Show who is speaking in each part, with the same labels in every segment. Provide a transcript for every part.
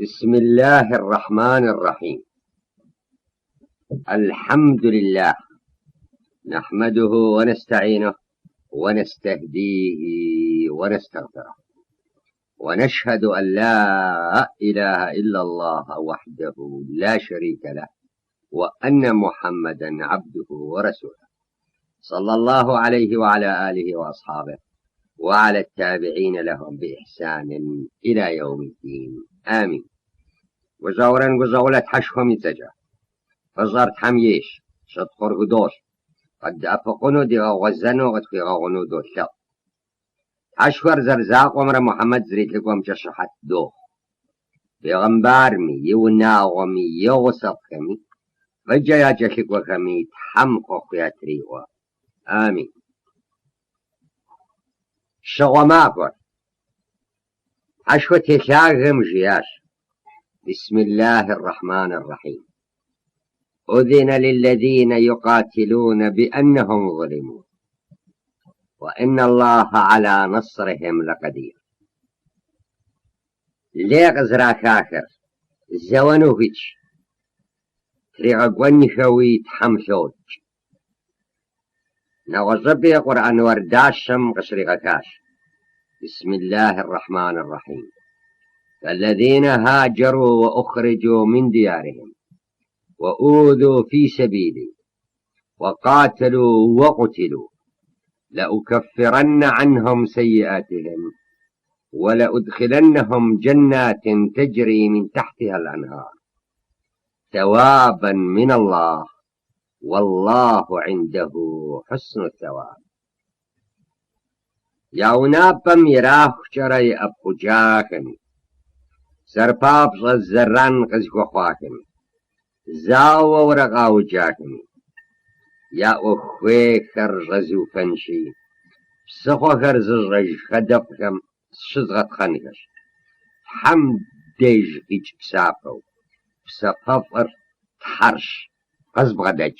Speaker 1: بسم الله الرحمن الرحيم. الحمد لله نحمده ونستعينه ونستهديه ونستغفره، ونشهد أن لا إله إلا الله وحده لا شريك له، وأن محمدا عبده ورسوله، صلى الله عليه وعلى آله وأصحابه وعلى التابعين لهم بإحسان إلى يوم الدين، آمين. وزورن وزولت حشهم يتجا فزارت حميش شطخر قدوش قد أفقنو دي غوزنو قد في غونو دو شط أشور زرزاق ومر محمد زريت لكم جشحت دو بغنبارمي يوناغمي يوصفكمي فجايا جشك وخمي تحمقو خياتريوا، آمين. شغماكور أشوى تشاغم جياش. بسم الله الرحمن الرحيم. أذن للذين يقاتلون بأنهم ظلموا وإن الله على نصرهم لقدير. ليق زراك آخر زوانوهيش تريغ خويت حمشوج نوزبي قرآن ورداشم قشريغكاش. بسم الله الرحمن الرحيم. فالذين هاجروا وأخرجوا من ديارهم وأوذوا في سبيلي وقاتلوا وقتلوا لأكفرن عنهم سيئاتهم ولأدخلنهم جنات تجري من تحتها الأنهار ثوابا من الله والله عنده حسن الثواب. ياونابم يراخ جري أبو جاكني سرپاب زران قزقو خواكني زاو ورقاو جاكني يا أخوي خرزو فنشي بسخو خرزج خدقكم شزغت خنقش حمد ديج إيج بسافو بسففر تحرش قزب غدج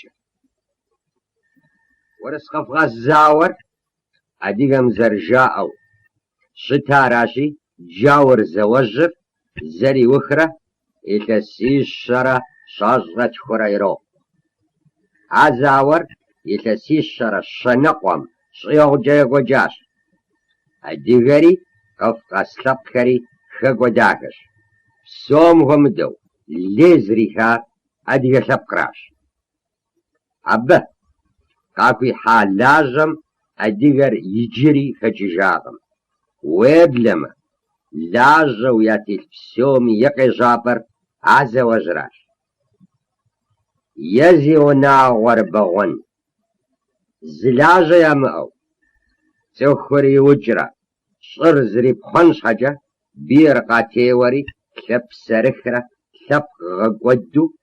Speaker 1: ورسقف غاز زاور أديقم زرجاءو شتاراشي جاور زوجر زري وخرة يتسيش شرة شاجرة خريرو عزاور يتسيش شرة شنقوم شيوغ جيغو جاش الديغري قف قسلب خري خقو داكش سوم غمدو ليزريها أديغ سبقراش أبه قاكوي حال لازم الديغر يجري خجيجاغم ويبلما لازو ياتي السومي يقي جابر عز وجراش يزي وناغور بغن زلاجة يمأو سوخري وجرا صر زريب خنش حاجة بيرقا تيوري كلب سرخرة كلب غقودو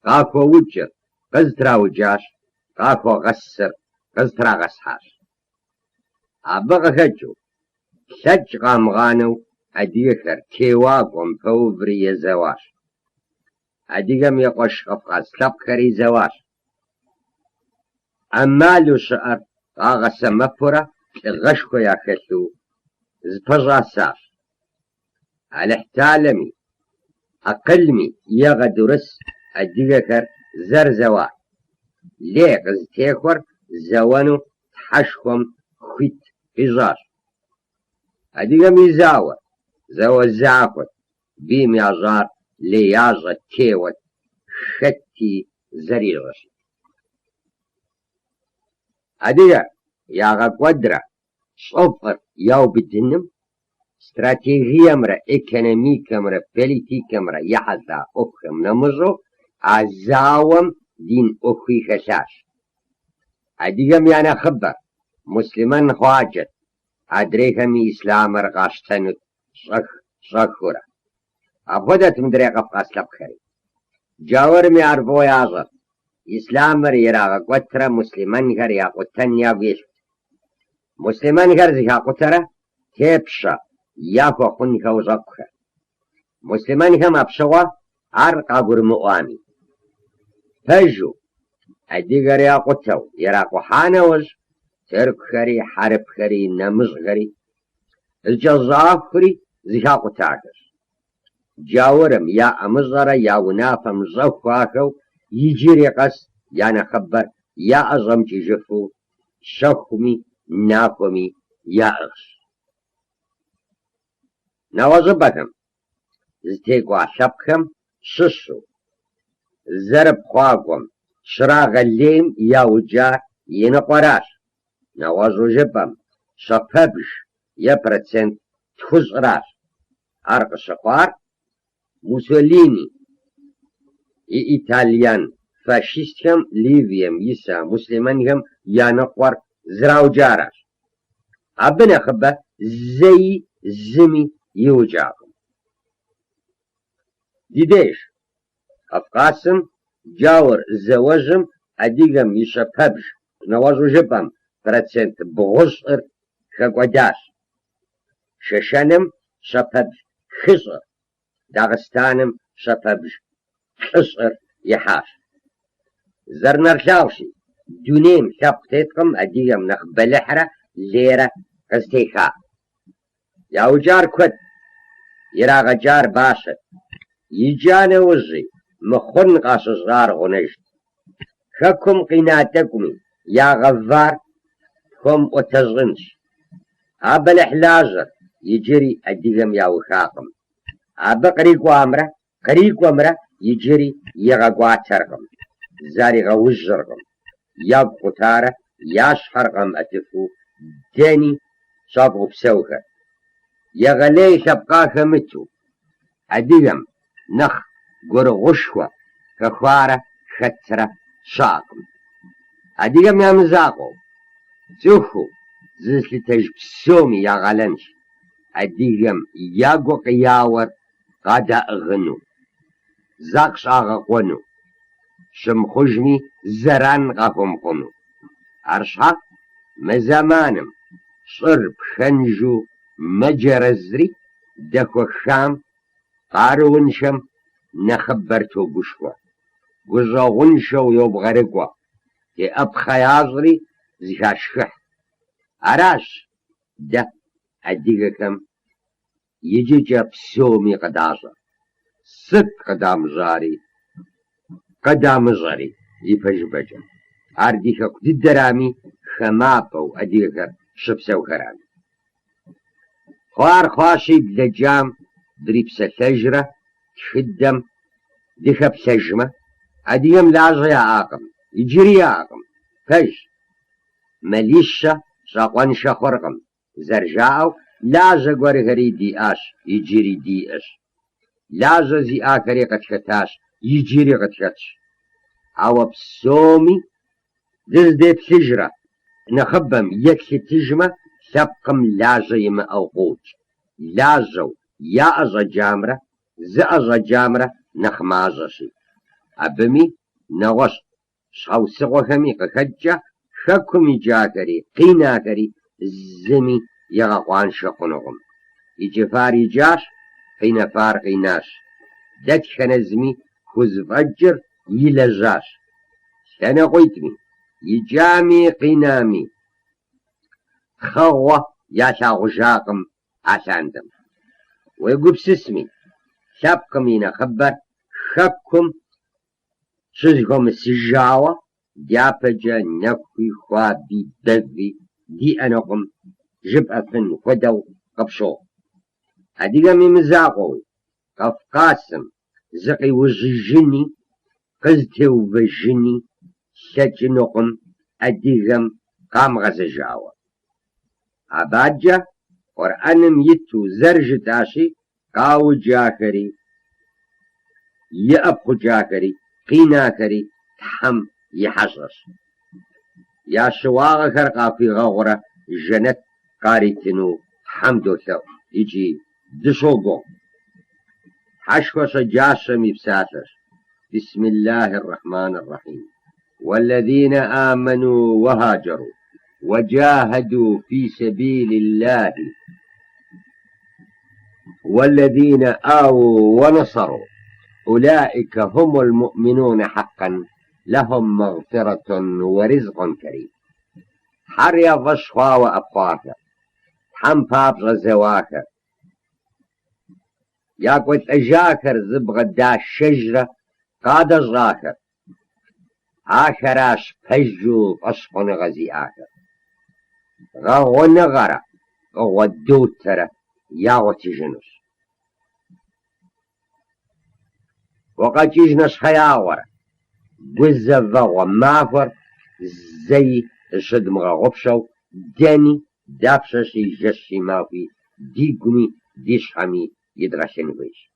Speaker 1: قاكو وجر قزترا وجاش قاكو غسر قزترا غسحاش أبغى خجو شج غامغانو أديخر كيواقم فوفري يزواش أديقم يقوش غفغاز لبخري زواش أمالو شعر غاغس مفورة غشكو ياكسو زبجا ساش الاحتالمي أقلمي يغدرس أديخر زرزوا ليق زتيخور زوانو تحشكم خيت إجاش أديقم يزاور زو الزعفت بيم يازار ليازة تيوت شتي زريغش أديقم ياغا قدرة صفر ياو بدنم استراتيجية مرة ايكونوميكا مرة بوليتيكا مرة يحظى أخم نمزو عزاوم دين أخي خشاش. أديقم يانا خبر مسلمان خواجت أدريكمي إسلام رغاشتنت شخورة أبودت مدريقة فقاس لبخري جاور مي عرفو يازر إسلام ريراغ قتر مسلمان غر ياقوتن ياويش مسلمان غر زيها قتر تيبشا ياكو خنك وزقخ مسلمان هم أبشوا عرقا قرمؤامي فجو أديقر ياقوتو يراقو حانوز ترك خري حرب خري نمز خري الجزاف خري زيها قتاكش جاورم يا أمزرة يا ونافة مزوخواكو يجيري قس يا نخبر يا أزمتي جفو شخمي ناقمي يا أغس نوازبكم زتيقوا شبكم ششو زرب خواقم شراغ الليم يا وجار ينقراش نوازو جبم شفبش يا برسنت تخزراش عرق الشقار موسوليني إيطاليان فاشيستهم ليبيام يسا مسلمانهم يا نقور زراو جاراش عبنا خبا زي زمي يوجاكم ديديش أفقاسم جاور زواجم أديقم يشفبش نوازو جبم برسنت بغصر خقوداش ششنم شفبش خصر داغستانم شفبش خصر يحاش زرنرشاوشي دونيم شابتيتكم أديقم نخبلحرة ليرة قستيخا ياو جار كود يراغ جار باشد يجانا وزي مخن قاس صغار غنجد خكم قيناتكم يا غفار كم وتزغنش عبا الحلازر يجري أديهم يا وخاقم عبا قريق وامرة يجري يغاقواترقم زاري غوزرقم يا قطارة يا شحرقم أتفو داني شابغو بسوخة يا غلي شبقاك متو أديهم نخ قرغشوة كخوارة خطرة شاقم أديهم يا مزاقو سوخو زسل تجبسومي يا غلنش أديهم ياقو قياور قادا أغنو زاقش آغا قونو شمخجمي زران غاهم قونو عرشها مزامانم صرب خنجو مجرزري دكو خام قارو ونشم نخبرتو قشوا قزا ونشو يوبغرقوا كي أبخيازري زهاشخح عراش ده أديكم يجي جاب سومي قدازة ست قدام زاري قدام زاري يفجبجم عرديك قد الدرامي خمابو أديك شبسو كرامي خوار خواشي بلجام دريبسة ثجرة تخدم دخب سجمة أديم لازة يا عاقم يجري يا عاقم فج مليشة شاقوان شخورقم زرجاو لازة قرغري دي آش يجري دي آش لازة زي آكري قد ختاش يجري قد ختش عوا بسومي دز ديت سجرة نخبم يكسي تجمة سبقم لازة يما أوقوت لازو يا أزا جامرة زأزا جامرة نخمازشي أبمي نغش شاو سغوهمي قخجة خكمي جاكري قيناكري زمي يغاقوان شقنغم يجفاري جاش قينا فار قيناش دك خنزمي خزفجر يلجاش سنة قيتمي يجامي قينامي خوة ياشا غشاقم عساندم ويقول سسمي شابكم ينخبر خبكم شزكم السجاوة ديابجا نكوي خوابي بذي دي أنكم جب أفن ودو قبشو هديقا ممزاقوي قفقاسم زقي وزجني قزتي وبجني سجنكم أديقا قام غزجاوة عباجة قرآنم يتو زرج تاشي قاو جاكري يأبخو جاكري قيناكري تحم يحشرش يا شواغ خرقا في غغرة جنت قاريتنو حمدو ثو يجي دشوقو حشوش جاشم يبساتش بسم الله الرحمن الرحيم والذين آمنوا وهاجروا وجاهدوا في سبيل الله والذين آووا ونصروا أولئك هم المؤمنون حقا لهم مغفرة ورزق كريم حريا ضشخوا وأبخواك حم باب غزواك ياكوت أجاكر زبغة دا شجرة قاد الزاكر آخراش فجو أصفن غزي آخر غاو نغرة غو ترى ياوتي جنس وقد يجنس خياورة قزة ومافر زي الشدم غوبشو داني دابششي جشي مافي ديقني ديشحمي يدغشن ويش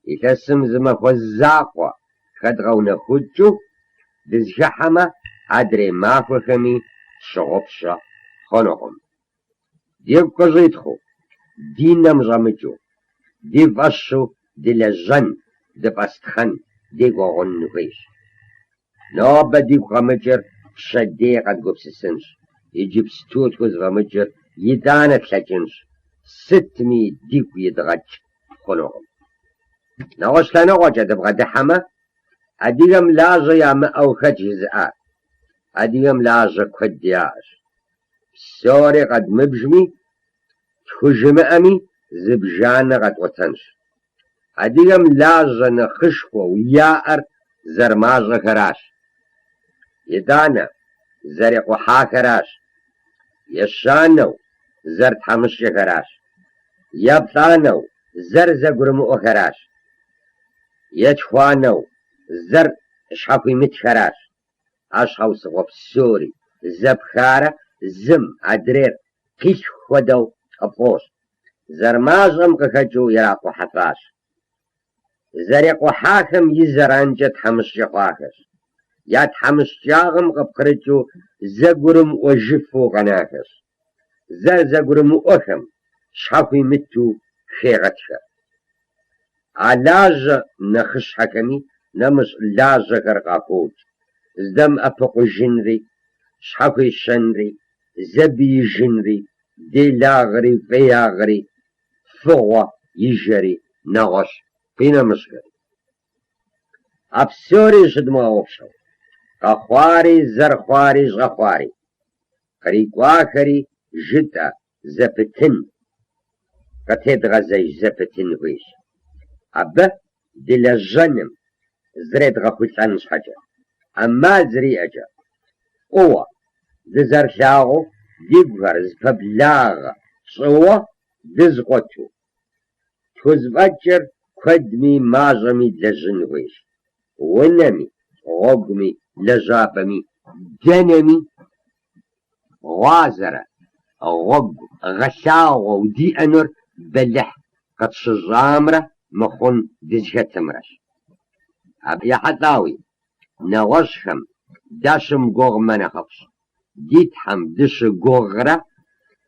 Speaker 1: يتسم زما فزاقوا خدغونا خدجو دزجحما عدري مافخمي شغبشا خنقم ديب قزيتخو دينا مزامجو ديب أشو دي لجن ديب أستخن ديب غن ويش نوبا ديب غمجر شدي قد قبس السنس يجيب ستوت كوز غمجر يدانا تلاجنش 600 ديب يدغج خنقم نوش لنا وجد بغد حما أديهم لاجة يا أو خجزاء أديهم لاجة كدياش سوري قد مبجمي تخجم أمي زبجان قد وطنش أديهم لاجة نخشفو ويائر زرماجة كراش يدانا زرق وحا كراش يشانو زرت حمش كراش يبطانو زرزقرمو كراش يتخوانو زر شحفي متخراش أشخو صغب سوري زبخارة زم عدرير قيش خودو أبوش زرماجم كخجو يراقو حفاش زريقو حاكم يزرانجت حمش جخواكش ياد حمش جاغم قبخرجو زقرم وجفو غناكش زقرم وأخم شحفي متو خيغتش علاج نخش حكمي نمش لاجة كرقاقوج زدم أفق جنري شحفي شنري زبي جنري دي لاغري فياغري فغوة يجري نغش فينا مشغري أبسوري شدما وفشو قخواري زرخواري جغخواري قريقواكري جدا زبتن قتيد غزي زبتن ويش أبا دي لجنم زريد غفوت عنش حاجة أما زري أجا قوة دي زرشاغو دي بغرز فبلاغ صوة دي زغوتو تزفجر كدمي ماجمي لجن ويش ونمي غقمي لجابمي دنمي غازرة غق غشاغو دي أنور بلح قد شجامرة مخون دجهة تمرش يا حطاوي نوشهم داشم قوغ منخفش ديتحم دش قوغرة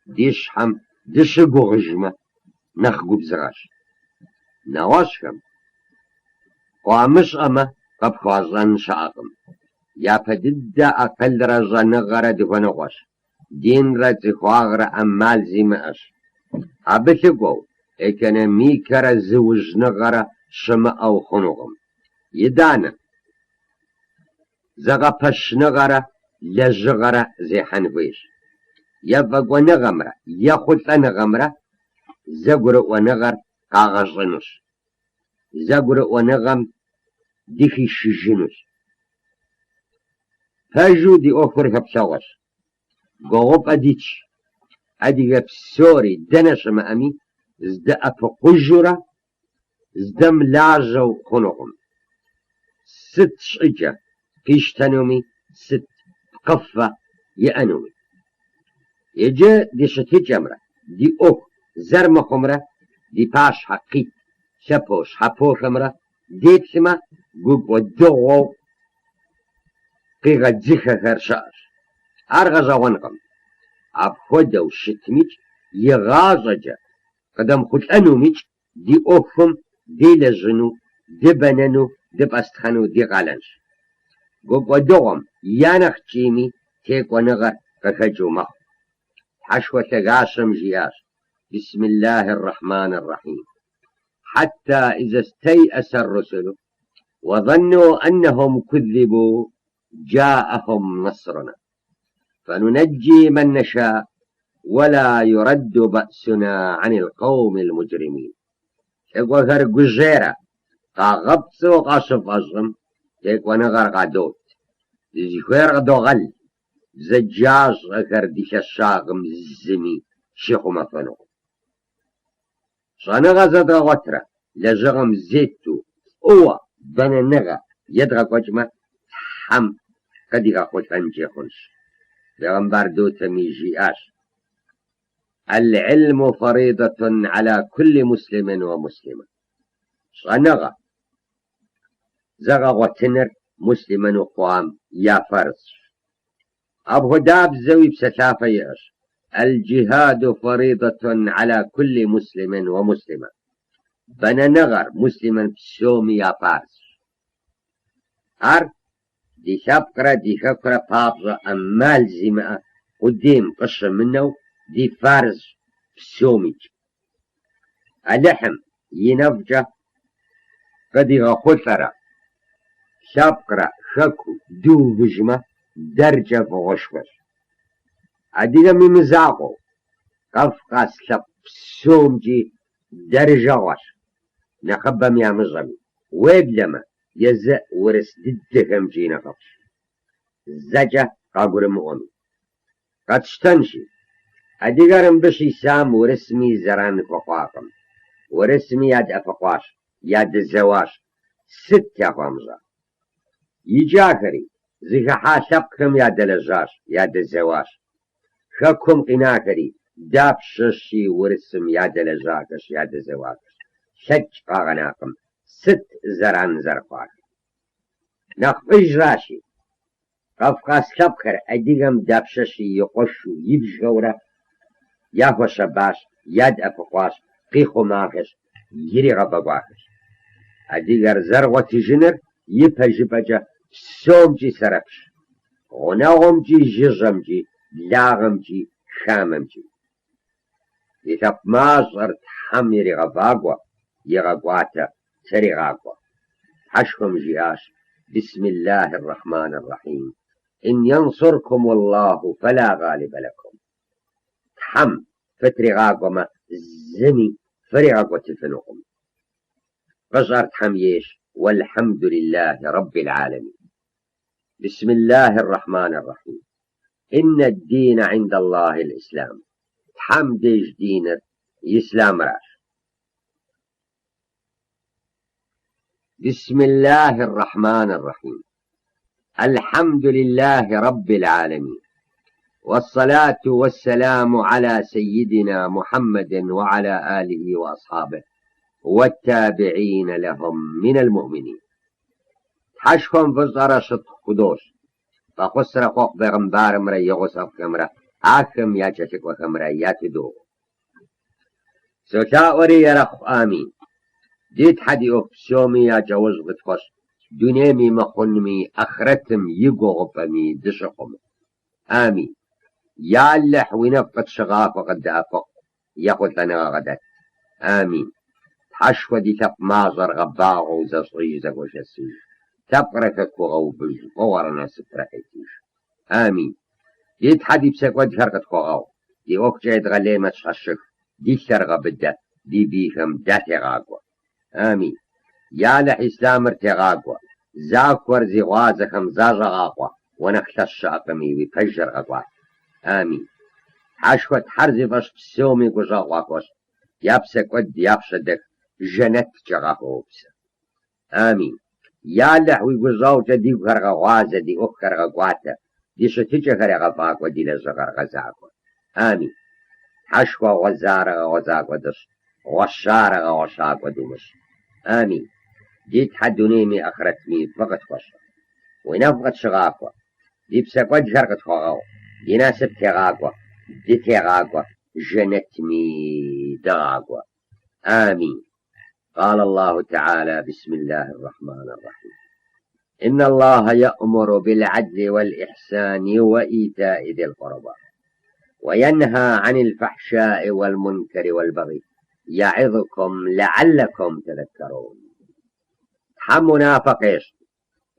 Speaker 1: ديشحم دش قوغجمة نخقو بزغاش نوشهم وامش أما قبخوازان شاقم يا فدد أقل رجا نغرة دفنغوش دين رجي خواغرة أمال زيماش أبثقو إكنا ميكرا زوج نغرة شما أو خنوغم يدانا زغا بش نغرة لجغرة زي حنفيش يفق ونغمرة يخلط نغمرة زغر ونغر قاغجنش زغر ونغم ديخي شجنش فاجو دي أوفر هبساوش قوغب أديتش أدي بسوري دنش ما أمي زدا أفقجرة زدم لاجو خنوغم 6 شجة فيش تنومي 6 قفة يأنومي يجي دي شتي جمرة دي أوك زرم خمرة دي باش حقيت شبوش حبو خمرة دي تسمى قوب ودوغو قيغة زيخة خرشاش أرغزا ونقم أبخودو شتميج يغازجة قدم خد أنوميج دي أوكم دي لجنو دي بنانو دي باستخانو دي غالنش قوب ودوغم يانخ جيمي تيك ونغر قخجو مخ حشوة تقاشم جياش بسم الله الرحمن الرحيم حتى إذا استيأس الرسل وظنوا أنهم كذبوا جاءهم نصرنا فننجي من نشاء ولا يرد بأسنا عن القوم المجرمين يقول هرق الجيرة قاغبت وقاشف أصغم يقول نغر قادوت يجيخير غدو غل زجاج غير ديش الشاغم الزمي شيخو مفنو شانا غزد غوترة لجغم زيتو هو بنا نغا يدغا قجمة حم قديغا قوت فنجي خنش بغنبار دوتا ميجياش العلم فريضة على كل مسلم ومسلمة شانغا زغا غوتنر مسلما وقوام يا فرس أبو داب زوي بسثافة يأش الجهاد فريضة على كل مسلم ومسلمة بنا نغر مسلما بسوم يا فارس أر دي خبقرة بابزة أمال زماء قديم قشة منه دي فارس بسومج اللحم ينفجة قد يغخثرة شابقرة شكو دو بجمة درجة فغشفش عدينا ممزاقو قفقا سلب بسومجي درجة وش نخبى ميا مزمي ويبلما يزأ ورس ددهم جينا قفش زجة قاقر مغمي قد اشتنشي أديقارن بشي سام ورسمي زران فقاقم ورسمي ياد أفقاش ياد الزواش 6 غمزة يجاكري زيخ حاسبكم ياد الزاش ياد الزواش خكم قناكري داب ششي ورسم ياد الزاكش ياد الزواكش شج قاغناكم 6 زران زرقاك نخفج راشي قفقاس كبكر أديقم داب ششي يقشو يبجغورة ياهو شباش ياد أفقاش قيخو ماغش يري غبقاكش أديقر زرغوتي جنر يبها جبجة سومجي سربش غناغمجي جيجمجي لاغمجي خاممجي يتب مازر تحميري غباقوا يغبواتا تري غاقوا حشكم جياش بسم الله الرحمن الرحيم إن ينصركم الله فلا غالب لكم تحم فتري غاقوا زمي فري غاقوا تفنقم فجرت حميش والحمد لله رب العالمين بسم الله الرحمن الرحيم إن الدين عند الله الإسلام حمديش دينر إسلام راش بسم الله الرحمن الرحيم الحمد لله رب العالمين والصلاة والسلام على سيدنا محمد وعلى آله وأصحابه والتابعين لهم من المؤمنين حشكم فزارة شط خدوش فخسر خوق بغمبار مرا يغسف كمرا آكم يا جشك وكمرا ياتدو سوشاوري يرخ آمين ديت حدي أفسومي يا جوز بتخش دنيمي مخنمي أخرتم يقوغفمي دشقم آمين يا اللح ونفقد شغاف وقد أفق ياخذ لنا غدت آمين حشوة دي تب مازر غباغ وزصريزك وشسيج تبركك وغوبج وورنا سترحيتيش آمين ديت حدي بسك وجهرقت خوغاو دي وقجيد غليمة شخشك دي شرغة بدت دي بيهم داتي غاقوة آمين يا لح إسلام ارتغاقوة زاك ورزي غازكم زاج غاقوة ونختش أقمي ويفجر غطوة آمين حشوة حرزي فش بسومي قجاقواكوش يابسك ود يابشدك جنت جغاقوبس آمين يا لحوي قزاوجة دي غرغا غازة دي أخر غواتا دي شتيجة غرغا فاقوة دي لزغر غزاقوة آمين حشوة غزارة غزاقوة دش غشارة غشاقوة دمش آمين دي تحدونيمي أخرتمي فقط خشة ونفقت شغاقوة دي بسكوة جرقت خواو دي ناسب تغاقوة دي تغاقوة جنتمي دغاقوة آمين قال الله تعالى بسم الله الرحمن الرحيم إن الله يأمر بالعدل والإحسان وإيتاء ذي القربى وينهى عن الفحشاء والمنكر والبغي يعظكم لعلكم تذكرون حم منافقش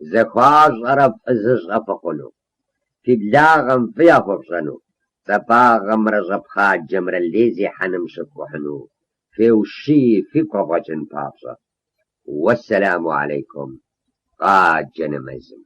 Speaker 1: زخواج غرب أزج غفقنو في بلاغم فيا فرصنو تباغم رزب خاج جمر الليزي حنم شكوحنو في في قبجن بابسا. والسلام عليكم قاد جنمزم.